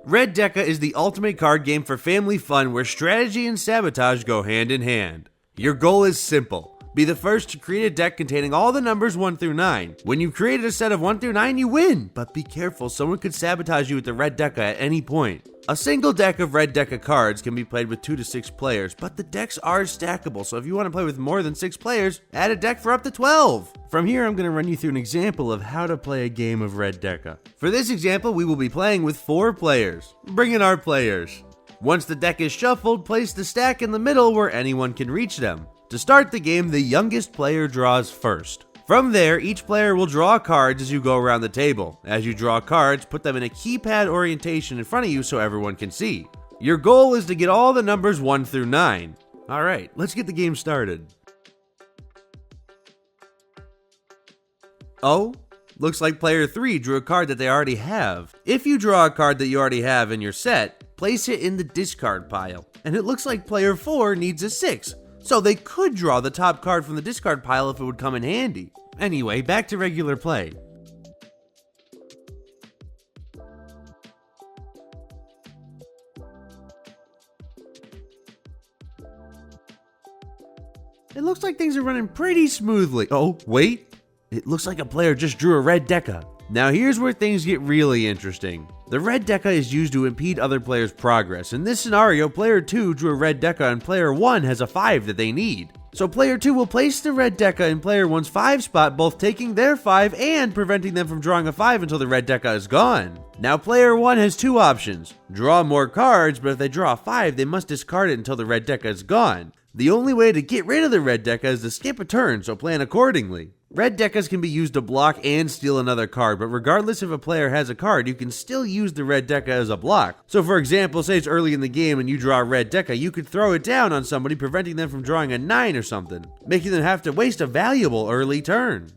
Red Deka is the ultimate card game for family fun where strategy and sabotage go hand in hand. Your goal is simple. Be the first to create a deck containing all the numbers 1 through 9. When you've created a set of 1 through 9, you win! But be careful, someone could sabotage you with the Red Deka at any point. A single deck of Red Deka cards can be played with 2 to 6 players, but the decks are stackable, so if you want to play with more than 6 players, add a deck for up to 12! From here, I'm going to run you through an example of how to play a game of Red Deka. For this example, we will be playing with 4 players. Bring in our players. Once the deck is shuffled, place the stack in the middle where anyone can reach them. To start the game, the youngest player draws first. From there, each player will draw cards as you go around the table. As you draw cards, put them in a keypad orientation in front of you so everyone can see. Your goal is to get all the numbers 1 through 9. Alright, let's get the game started. Oh, looks like player 3 drew a card that they already have. If you draw a card that you already have in your set, place it in the discard pile. And it looks like player 4 needs a 6. So they could draw the top card from the discard pile if it would come in handy. Anyway, back to regular play. It looks like things are running pretty smoothly. Oh, wait. It looks like a player just drew a Red Deka. Now here's where things get really interesting. The Red Deka is used to impede other players' progress. In this scenario, player 2 drew a Red Deka and player 1 has a 5 that they need. So player 2 will place the Red Deka in player 1's 5 spot, both taking their 5 and preventing them from drawing a 5 until the Red Deka is gone. Now player 1 has 2 options. Draw more cards, but if they draw a 5, they must discard it until the Red Deka is gone. The only way to get rid of the Red Deka is to skip a turn, so plan accordingly. Red Dekas can be used to block and steal another card, but regardless if a player has a card, you can still use the Red Deka as a block. So for example, say it's early in the game and you draw a Red Deka, you could throw it down on somebody, preventing them from drawing a 9 or something, making them have to waste a valuable early turn.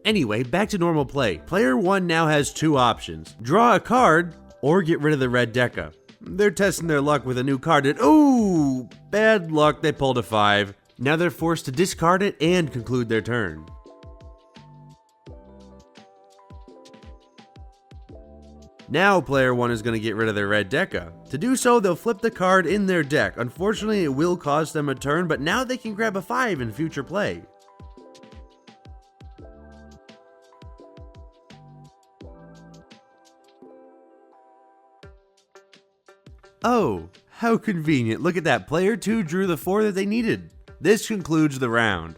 Anyway, back to normal play. Player 1 now has 2 options. Draw a card, or get rid of the Red Deka. They're testing their luck with a new card and ooh, bad luck, they pulled a 5. Now they're forced to discard it and conclude their turn. Now player 1 is going to get rid of their Red Deka. To do so, they'll flip the card in their deck. Unfortunately, it will cost them a turn, but now they can grab a 5 in future play. Oh, how convenient. Look at that. Player 2 drew the 4 that they needed. This concludes the round.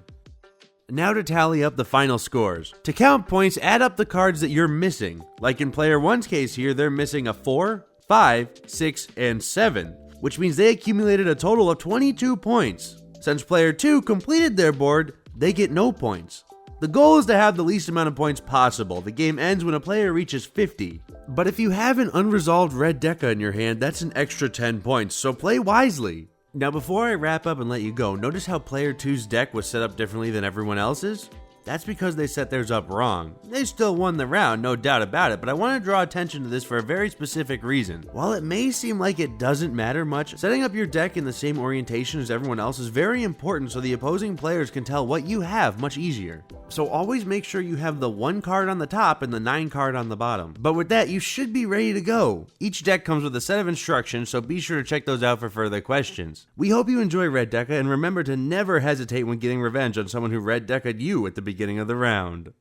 Now to tally up the final scores. To count points, add up the cards that you're missing. Like in player 1's case here, they're missing a 4, 5, 6, and 7, which means they accumulated a total of 22 points. Since player 2 completed their board, they get no points. The goal is to have the least amount of points possible. The game ends when a player reaches 50. But if you have an unresolved Red Deka in your hand, that's an extra 10 points, so play wisely. Now before I wrap up and let you go, notice how player 2's deck was set up differently than everyone else's? That's because they set theirs up wrong. They still won the round, no doubt about it, but I want to draw attention to this for a very specific reason. While it may seem like it doesn't matter much, setting up your deck in the same orientation as everyone else is very important so the opposing players can tell what you have much easier. So always make sure you have the 1 card on the top and the 9 card on the bottom. But with that, you should be ready to go. Each deck comes with a set of instructions, so be sure to check those out for further questions. We hope you enjoy Red Deka, and remember to never hesitate when getting revenge on someone who Red Deka'd you at the beginning of the round.